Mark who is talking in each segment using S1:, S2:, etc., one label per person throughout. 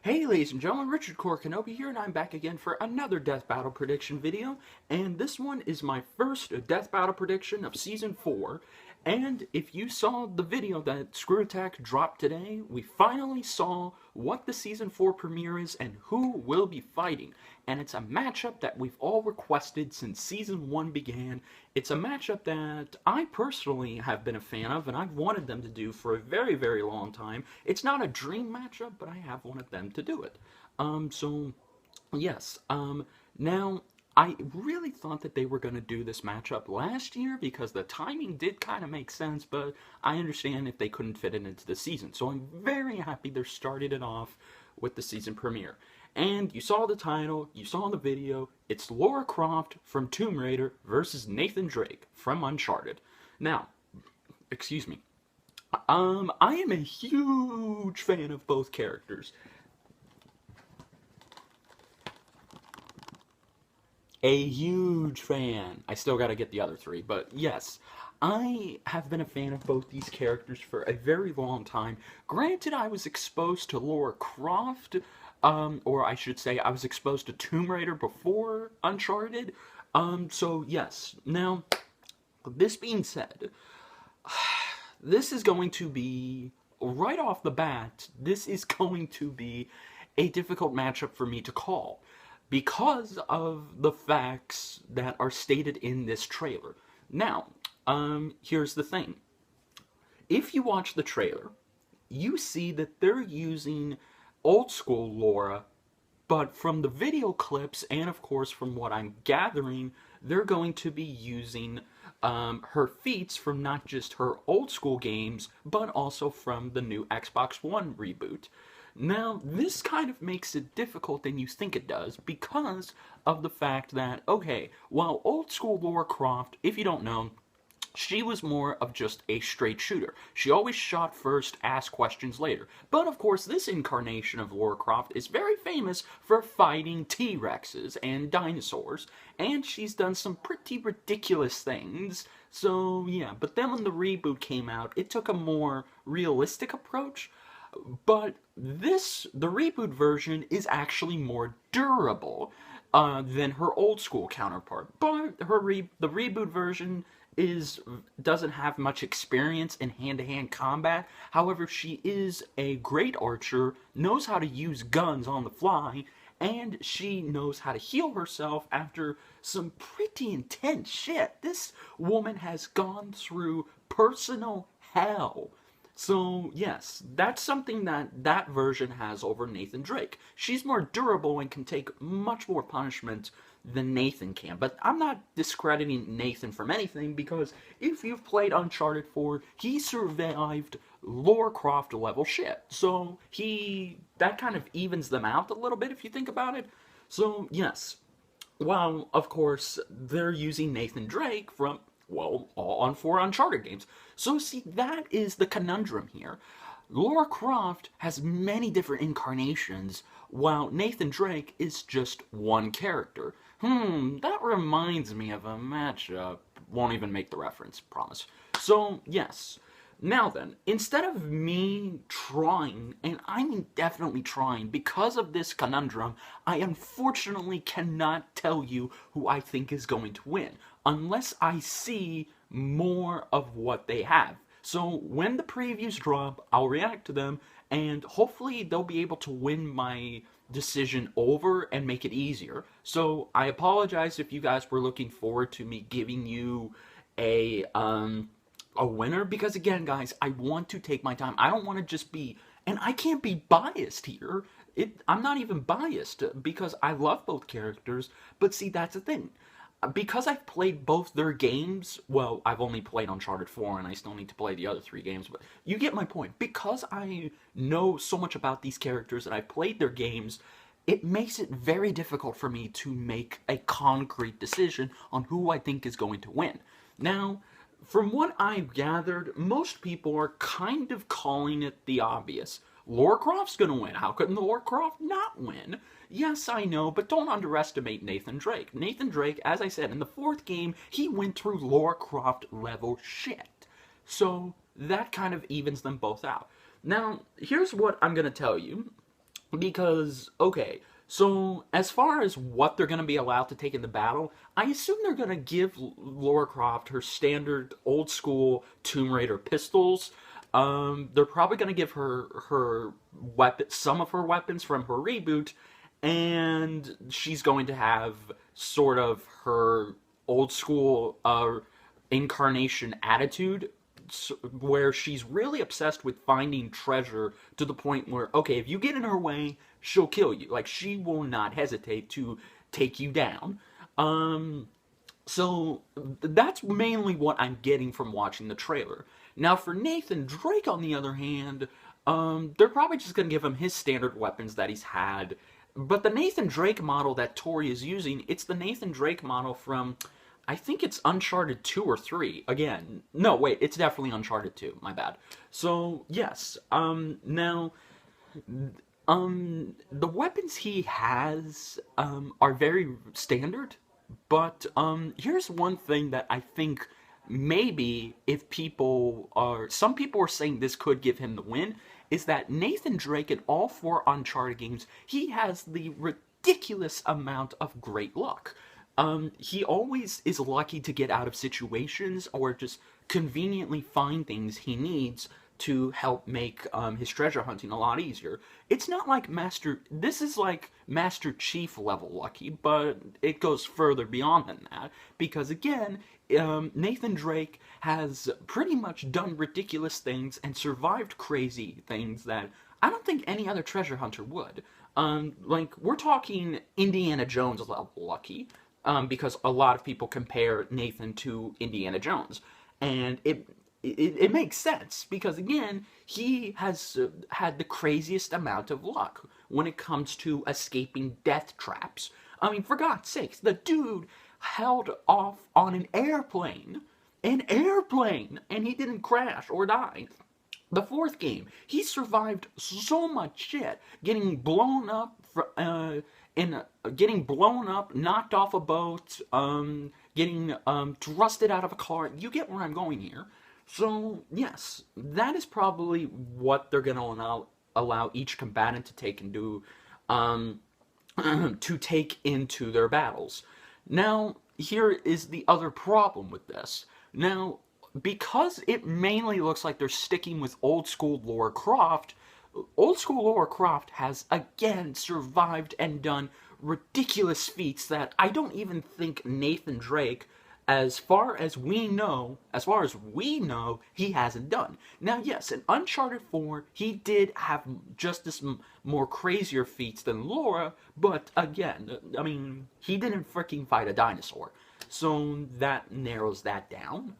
S1: Hey ladies and gentlemen, Richard Core Kenobi here, and I'm back again for another Death Battle prediction video. And this one is my first Death Battle prediction of Season 4. And if you saw the video that Screw Attack dropped today, we finally saw what the Season 4 premiere is and who will be fighting. And it's a matchup that we've all requested since Season 1 began. It's a matchup that I personally have been a fan of, and I've wanted them to do for a very, very long time. It's not a dream matchup, but I have wanted them to do it. Yes. Now, I really thought that they were going to do this matchup last year because the timing did kind of make sense, but I understand if they couldn't fit it into the season. So I'm very happy they're starting it off with the season premiere. And you saw the title, you saw the video, it's Lara Croft from Tomb Raider versus Nathan Drake from Uncharted. Now, excuse me, I am a huge fan of both characters. A huge fan. I still gotta get the other three, but yes, I have been a fan of both these characters for a very long time. Granted, I was exposed to Lara Croft, or I should say, I was exposed to Tomb Raider before Uncharted. So yes. Now, this being said, this is going to be, right off the bat, this is going to be a difficult matchup for me to call because of the facts that are stated in this trailer. Now, here's the thing. If you watch the trailer, you see that they're using old school Lara, but from the video clips, and of course from what I'm gathering, they're going to be using her feats from not just her old school games, but also from the new Xbox One reboot. Now, this kind of makes it difficult than you think it does because of the fact that, okay, while old school Lara Croft, if you don't know, she was more of just a straight shooter. She always shot first, asked questions later. But of course, this incarnation of Lara Croft is very famous for fighting T-Rexes and dinosaurs, and she's done some pretty ridiculous things. So yeah, but then when the reboot came out, it took a more realistic approach. But the reboot version is actually more durable than her old school counterpart. But the reboot version doesn't have much experience in hand-to-hand combat. However, she is a great archer, knows how to use guns on the fly, and she knows how to heal herself after some pretty intense shit. This woman has gone through personal hell. So, yes, that's something that version has over Nathan Drake. She's more durable and can take much more punishment than Nathan can. But I'm not discrediting Nathan from anything because if you've played Uncharted 4, he survived Lara Croft level shit. So, that kind of evens them out a little bit if you think about it. So, yes. While, of course, they're using Nathan Drake from, well, all on 4 Uncharted games. So see, that is the conundrum here. Lara Croft has many different incarnations, while Nathan Drake is just one character. That reminds me of a matchup. Won't even make the reference, promise. So, yes. Now then, instead of me trying, and I mean definitely trying, because of this conundrum, I unfortunately cannot tell you who I think is going to win, unless I see more of what they have. So when the previews drop, I'll react to them, and hopefully they'll be able to win my decision over and make it easier. So I apologize if you guys were looking forward to me giving you a winner, because again, guys, I want to take my time. I don't want to just be, and I can't be biased here. I'm not even biased because I love both characters, but see, that's the thing. Because I've played both their games, well, I've only played Uncharted 4 and I still need to play the other 3 games, but you get my point. Because I know so much about these characters and I've played their games, it makes it very difficult for me to make a concrete decision on who I think is going to win. Now, from what I've gathered, most people are kind of calling it the obvious. Lara Croft's gonna win. How could Lara Croft not win? Yes, I know, but don't underestimate Nathan Drake. Nathan Drake, as I said, in the 4th game, he went through Lara Croft level shit. So, that kind of evens them both out. Now, here's what I'm gonna tell you. Because, okay, so as far as what they're going to be allowed to take in the battle, I assume they're going to give Lara Croft her standard old school Tomb Raider pistols. They're probably going to give her some of her weapons from her reboot, and she's going to have sort of her old school incarnation attitude, where she's really obsessed with finding treasure to the point where, okay, if you get in her way, she'll kill you. Like, she will not hesitate to take you down. Um, so that's mainly what I'm getting from watching the trailer. Now, for Nathan Drake, on the other hand, they're probably just going to give him his standard weapons that he's had. But the Nathan Drake model that Tori is using, it's the Nathan Drake model from, I think it's Uncharted 2 or 3. Again, no, wait, it's definitely Uncharted 2. My bad. So, yes. Now, the weapons he has are very standard, but here's one thing that I think maybe if some people are saying this could give him the win, is that Nathan Drake in all four Uncharted games, he has the ridiculous amount of great luck. He always is lucky to get out of situations or just conveniently find things he needs to help make his treasure hunting a lot easier. It's not like this is like Master Chief level lucky, but it goes further beyond than that. Because again, Nathan Drake has pretty much done ridiculous things and survived crazy things that I don't think any other treasure hunter would. Like, we're talking Indiana Jones level lucky, because a lot of people compare Nathan to Indiana Jones. And it makes sense because, again, he has had the craziest amount of luck when it comes to escaping death traps. I mean, for God's sakes, the dude held off on an airplane, and he didn't crash or die. The fourth game, he survived so much shit, getting blown up, getting blown up, knocked off a boat, getting thrusted out of a car. You get where I'm going here. So yes, that is probably what they're gonna allow each combatant to take into to take into their battles. Now, here is the other problem with this. Now, because it mainly looks like they're sticking with old school Lara Croft has again survived and done ridiculous feats that I don't even think Nathan Drake, as far as we know, he hasn't done. Now, yes, in Uncharted 4, he did have just as more crazier feats than Lara, but again, I mean, he didn't freaking fight a dinosaur. So that narrows that down.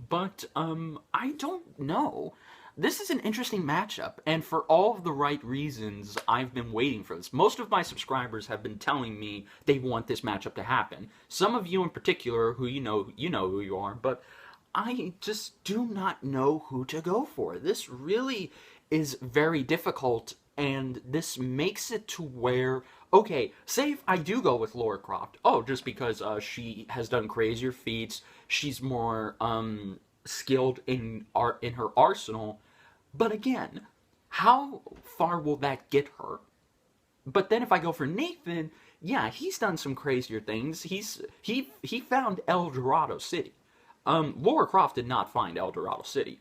S1: But I don't know. This is an interesting matchup, and for all of the right reasons, I've been waiting for this. Most of my subscribers have been telling me they want this matchup to happen. Some of you in particular, who you know who you are, but I just do not know who to go for. This really is very difficult, and this makes it to where, okay, say if I do go with Lara Croft, just because she has done crazier feats, she's more skilled in her arsenal. But again, how far will that get her? But then if I go for Nathan, yeah, he's done some crazier things. He found El Dorado City. Lara Croft did not find El Dorado City.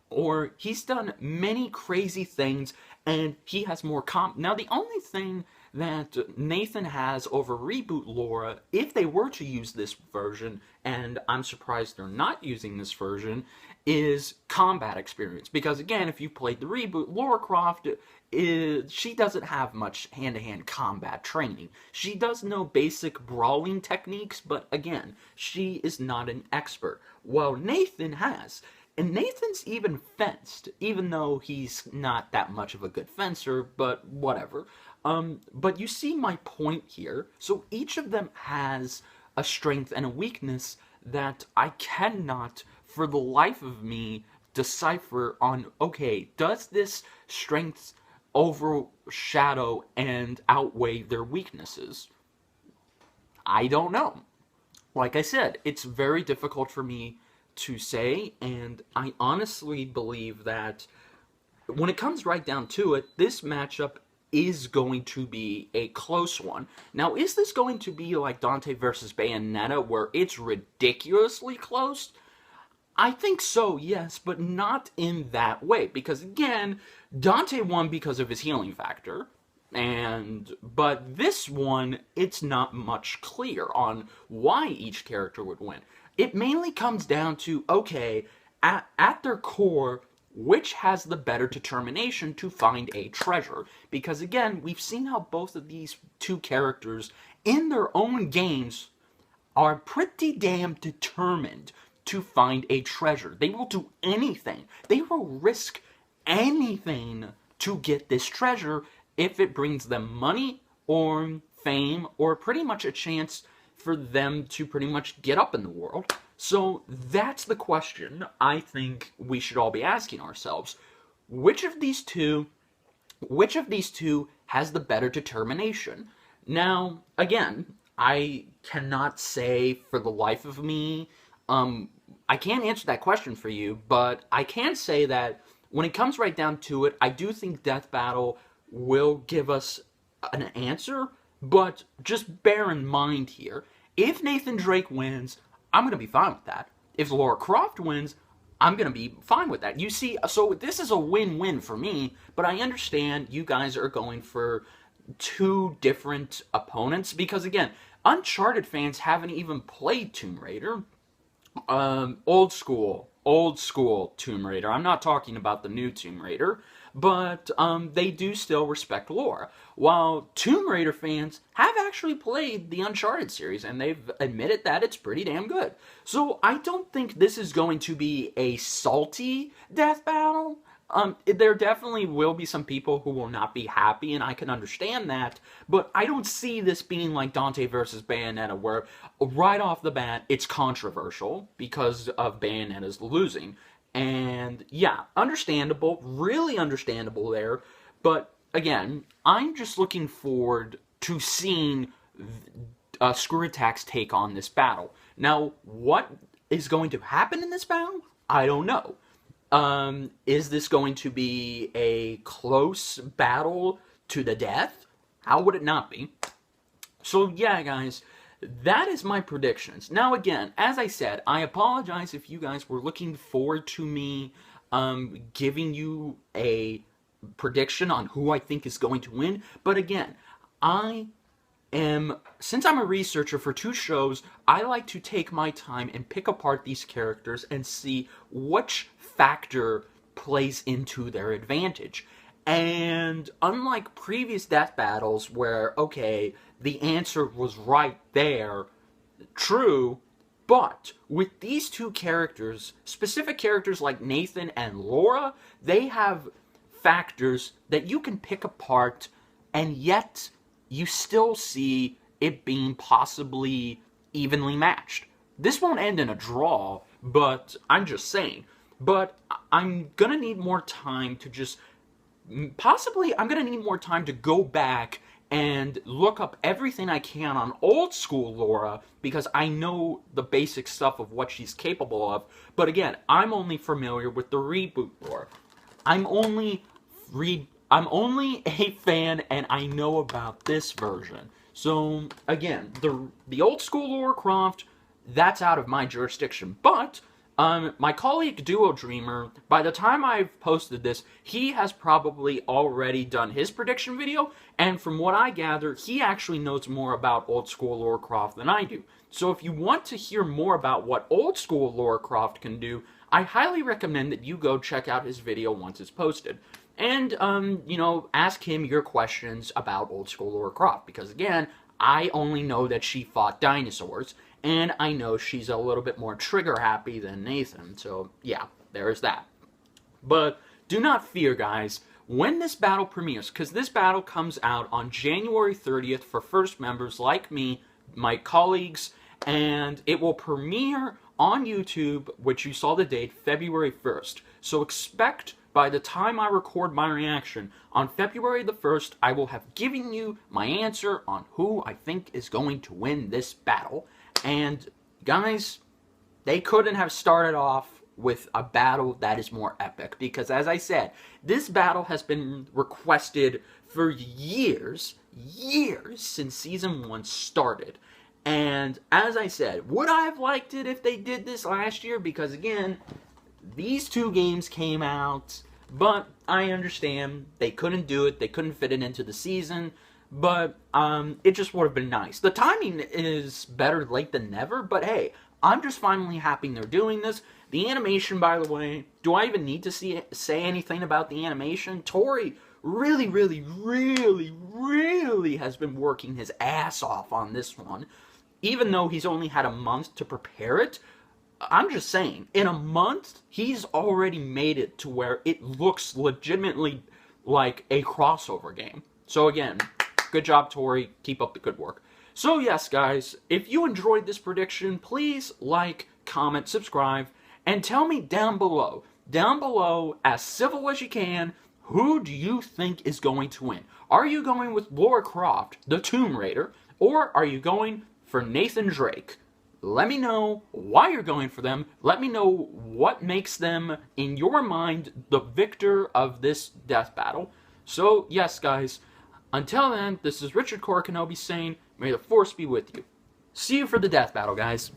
S1: Or he's done many crazy things, and he has more Now, the only thing that Nathan has over Reboot Lara, if they were to use this version, and I'm surprised they're not using this version, is combat experience. Because again, if you played the Reboot, Lara Croft, she doesn't have much hand-to-hand combat training. She does know basic brawling techniques, but again, she is not an expert. While Nathan has. And Nathan's even fenced, even though he's not that much of a good fencer, but whatever. But you see my point here. So each of them has a strength and a weakness that I cannot, for the life of me, decipher on, okay, does this strength overshadow and outweigh their weaknesses? I don't know. Like I said, it's very difficult for me to say, and I honestly believe that when it comes right down to it, this matchup is going to be a close one. Now, is this going to be like Dante versus Bayonetta, where it's ridiculously close? I think so, yes, but not in that way. Because again, Dante won because of his healing factor. But this one, it's not much clear on why each character would win. It mainly comes down to, okay, at their core, which has the better determination to find a treasure? Because again, we've seen how both of these two characters in their own games are pretty damn determined to find a treasure. They will do anything. They will risk anything to get this treasure if it brings them money or fame or pretty much a chance for them to pretty much get up in the world. So that's the question I think we should all be asking ourselves. Which of these two has the better determination? Now, again, I cannot say for the life of me, I can't answer that question for you, but I can say that when it comes right down to it, I do think Death Battle will give us an answer, but just bear in mind here, if Nathan Drake wins, I'm going to be fine with that. If Lara Croft wins, I'm going to be fine with that. You see, so this is a win-win for me, but I understand you guys are going for two different opponents, because again, Uncharted fans haven't even played Tomb Raider. Old school Tomb Raider. I'm not talking about the new Tomb Raider, but they do still respect Lara. While Tomb Raider fans have actually played the Uncharted series, and they've admitted that it's pretty damn good. So I don't think this is going to be a salty death battle. There definitely will be some people who will not be happy, and I can understand that, but I don't see this being like Dante versus Bayonetta, where right off the bat, it's controversial because of Bayonetta's losing. And yeah, understandable, really understandable there, but again, I'm just looking forward to seeing Screw Attack's take on this battle. Now, what is going to happen in this battle? I don't know. Is this going to be a close battle to the death? How would it not be? So yeah, guys, that is my predictions. Now again, as I said, I apologize if you guys were looking forward to me giving you a prediction on who I think is going to win. But again, since I'm a researcher for two shows, I like to take my time and pick apart these characters and see which factor plays into their advantage. And unlike previous death battles where, okay, the answer was right there, true, but with these two characters, specific characters like Nathan and Lara, they have factors that you can pick apart, and yet you still see it being possibly evenly matched. This won't end in a draw, but I'm just saying. But I'm gonna need more time to just... I'm gonna need more time to go back and look up everything I can on old school Lara, because I know the basic stuff of what she's capable of. But again, I'm only familiar with the reboot Lara. I'm only a fan, and I know about this version. So, again, the old school Lara Croft, that's out of my jurisdiction. But, my colleague Duo Dreamer, by the time I've posted this, he has probably already done his prediction video, and from what I gather, he actually knows more about old school Lara Croft than I do. So if you want to hear more about what old school Lara Croft can do, I highly recommend that you go check out his video once it's posted. And, you know, ask him your questions about old school Lara Croft, because again, I only know that she fought dinosaurs, and I know she's a little bit more trigger-happy than Nathan, so yeah, there's that. But do not fear, guys, when this battle premieres, because this battle comes out on January 30th for first members like me, my colleagues, and it will premiere on YouTube, which you saw the date, February 1st. So expect, by the time I record my reaction, on February the 1st, I will have given you my answer on who I think is going to win this battle. And, guys, they couldn't have started off with a battle that is more epic. Because as I said, this battle has been requested for years since Season 1 started. And as I said, would I have liked it if they did this last year? Because again, these two games came out, but I understand they couldn't do it. They couldn't fit it into the season, but it just would have been nice. The timing is better late than never, but hey, I'm just finally happy they're doing this. The animation, by the way, do I even need to say anything about the animation? Tori really has been working his ass off on this one. Even though he's only had a month to prepare it, I'm just saying, in a month, he's already made it to where it looks legitimately like a crossover game. So again, good job, Tori. Keep up the good work. So yes, guys, if you enjoyed this prediction, please like, comment, subscribe, and tell me down below, as civil as you can, who do you think is going to win? Are you going with Lara Croft, the Tomb Raider, or are you going for Nathan Drake? Let me know why you're going for them. Let me know what makes them, in your mind, the victor of this death battle. So, yes, guys, until then, this is Richard Core Kenobi saying, may the Force be with you. See you for the death battle, guys.